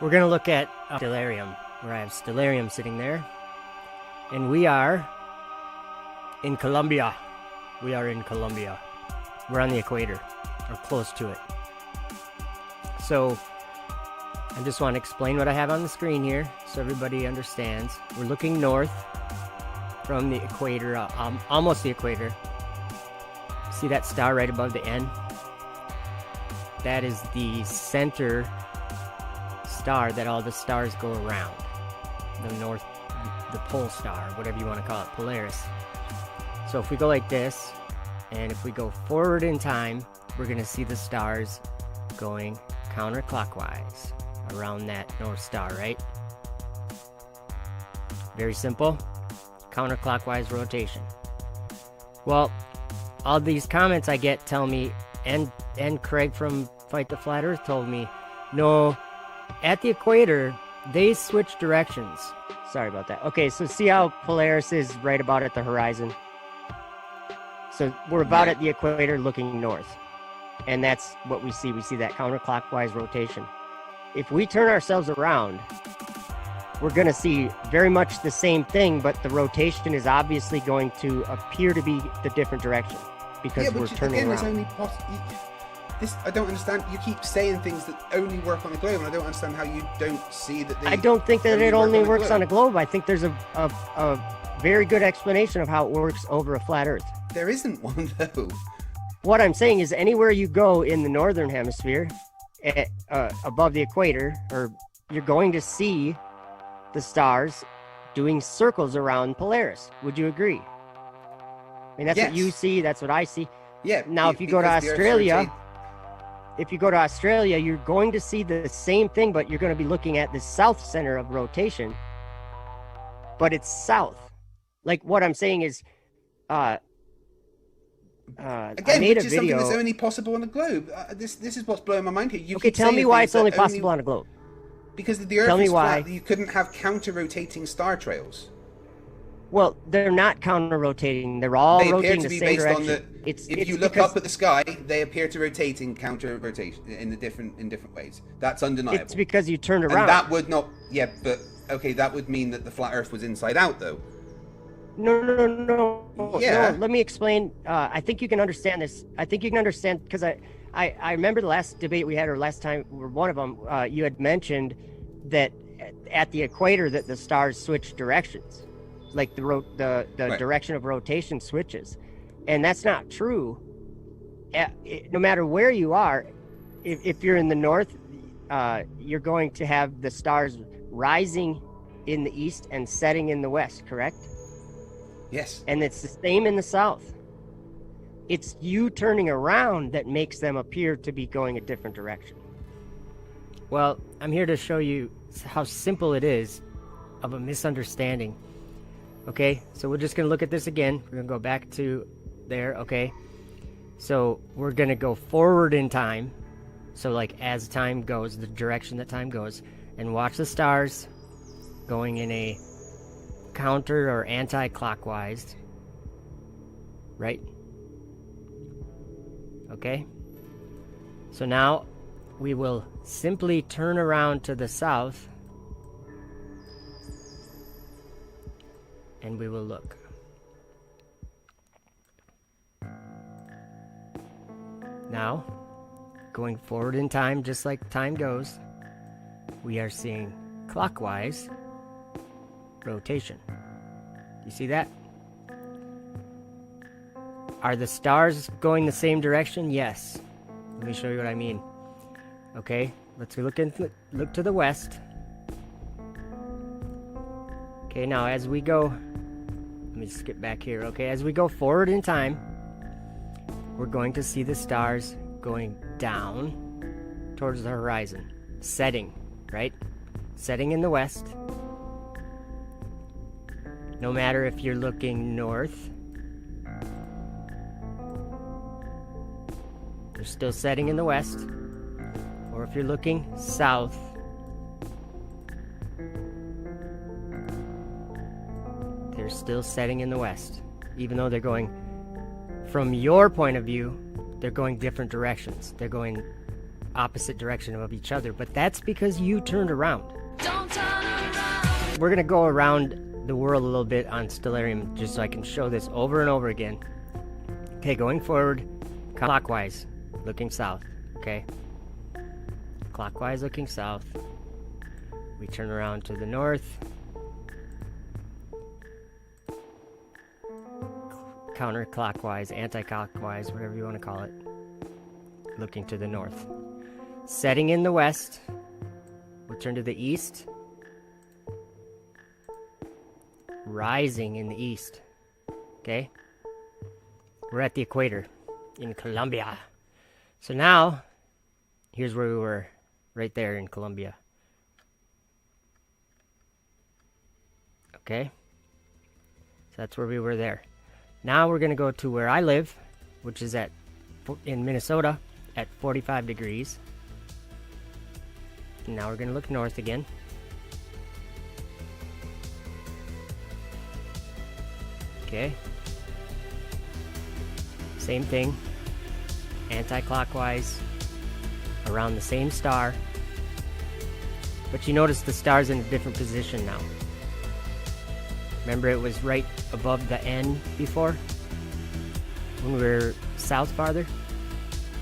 We're going to look at stellarium, where I have stellarium sitting there. And we are in Colombia. We are in Colombia. We're on the equator, or close to it. So I just want to explain what I have on the screen here so everybody understands. We're looking north from the equator, almost the equator. See that star right above the N? That is the center star that all the stars go around. The north, the pole star, whatever you want to call it, Polaris. So if we go like this, and if we go forward in time, we're going to see the stars going counterclockwise around that North Star, right? Very simple. Counterclockwise rotation. Well, all these comments I get tell me, and Craig from Fight the Flat Earth told me, no, at the equator, they switch directions. Sorry about that. Okay, so see how Polaris is right about at the horizon? So we're about at the equator looking north. And that's what we see. We see that counterclockwise rotation. If we turn ourselves around, we're going to see very much the same thing, but the rotation is obviously going to appear to be the different direction because we're turning around. I don't understand. You keep saying things that only work on a globe, and I don't understand how you don't see that they I don't think that it only works on a globe. I think there's a very good explanation of how it works over a flat Earth. There isn't one, though. What I'm saying is anywhere you go in the northern hemisphere, above the equator, or you're going to see the stars doing circles around Polaris. Would you agree? I mean, that's what you see. That's what I see. Yeah. Now, if you go to Australia, you're going to see the same thing, but you're going to be looking at the south center of rotation. But it's south. Like what I'm saying is, again, which is something that's only possible on the globe. This is what's blowing my mind here. You tell me why it's only possible on a globe. Because the Earth is flat, you couldn't have counter-rotating star trails. Well, they're not counter-rotating. They're all rotating the same direction. If you look up at the sky, they appear to rotate in counter-rotation in different ways. That's undeniable. It's because you turned around. And that would not. Yeah, but okay, that would mean that the flat Earth was inside out, though. No. Yeah. No, let me explain. I think you can understand this. I think you can understand because I remember the last debate we had, or last time, or one of them, you had mentioned that at the equator that the stars switch directions, like the right. Direction of rotation switches, and that's not true. No matter where you are, if you're in the north, you're going to have the stars rising in the east and setting in the west, correct? Yes. And it's the same in the south. It's you turning around that makes them appear to be going a different direction. Well, I'm here to show you how simple it is of a misunderstanding. Okay, so we're just going to look at this again. We're going to go back to there, okay? So we're going to go forward in time. So like as time goes, the direction that time goes, and watch the stars going in a counter or anti-clockwise, right? Okay, so now we will simply turn around to the south and we will look. Now, going forward in time, just like time goes, we are seeing clockwise rotation. You see that? Are the stars going the same direction? Yes. Let me show you what I mean. Okay, let's look to the west. Okay, now as we go, let me skip back here. Okay, as we go forward in time, we're going to see the stars going down towards the horizon, setting, right? Setting in the west. No matter if you're looking north, they're still setting in the west, or if you're looking south, they're still setting in the west. Even though they're going, from your point of view, they're going different directions. They're going opposite direction of each other, but that's because you turned around. Don't turn around. We're gonna go around the world a little bit on Stellarium just so I can show this over and over again. Okay, going forward, clockwise, looking south, okay? Clockwise looking south. We turn around to the north. Counterclockwise, anti-clockwise, whatever you want to call it. Looking to the north. Setting in the west. We'll turn to the east. Rising in the east. Okay? We're at the equator in Colombia. So now, here's where we were. Right there in Colombia. Okay? So that's where we were there. Now we're going to go to where I live, which is in Minnesota at 45 degrees. And now we're going to look north again. Okay. Same thing. Anti-clockwise. Around the same star. But you notice the star's in a different position now. Remember it was right above the N before? When we were south farther?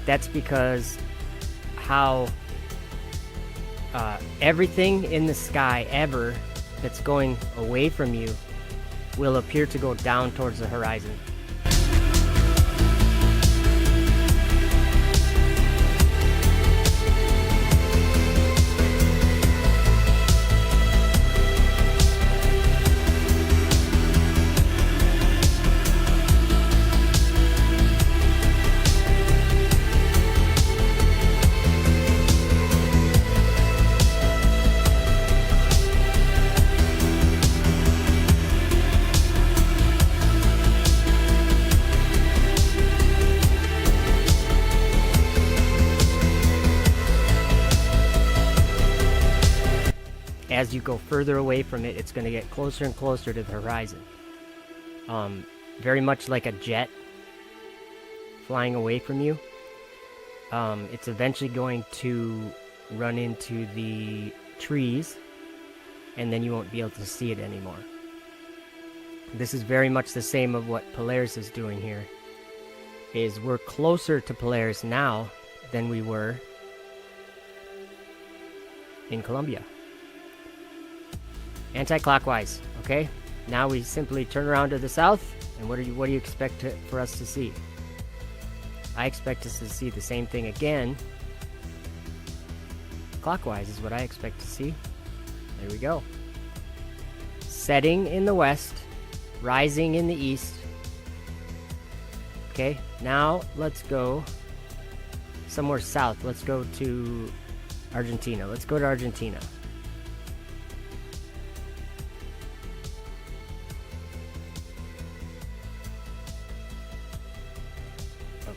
That's because how everything in the sky ever that's going away from you will appear to go down towards the horizon. As you go further away from it, it's going to get closer and closer to the horizon. Very much like a jet flying away from you. It's eventually going to run into the trees, and then you won't be able to see it anymore. This is very much the same of what Polaris is doing here. Is we're closer to Polaris now than we were in Colombia. Anti-clockwise, okay? Now we simply turn around to the south, and what do you expect for us to see? I expect us to see the same thing again. Clockwise is what I expect to see. There we go. Setting in the west, rising in the east. Okay, now let's go somewhere south. Let's go to Argentina. Let's go to Argentina.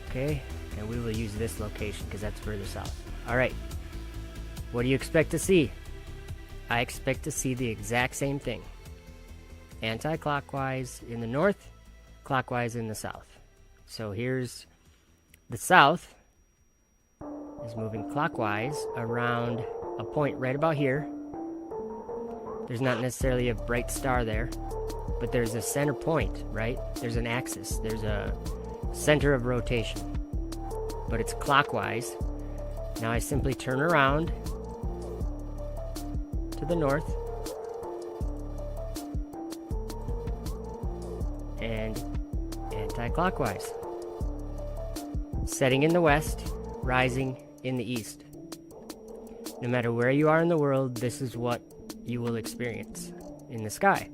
Okay, and we will use this location because that's further south. Alright, what do you expect to see? I expect to see the exact same thing. Anti-clockwise in the north, clockwise in the south. So here's the south is moving clockwise around a point right about here. There's not necessarily a bright star there, but there's a center point, right? There's an axis. There's a center of rotation, but it's clockwise. Now I simply turn around to the north and anti-clockwise, setting in the west, rising in the east. No matter where you are in the world, this is what you will experience in the sky.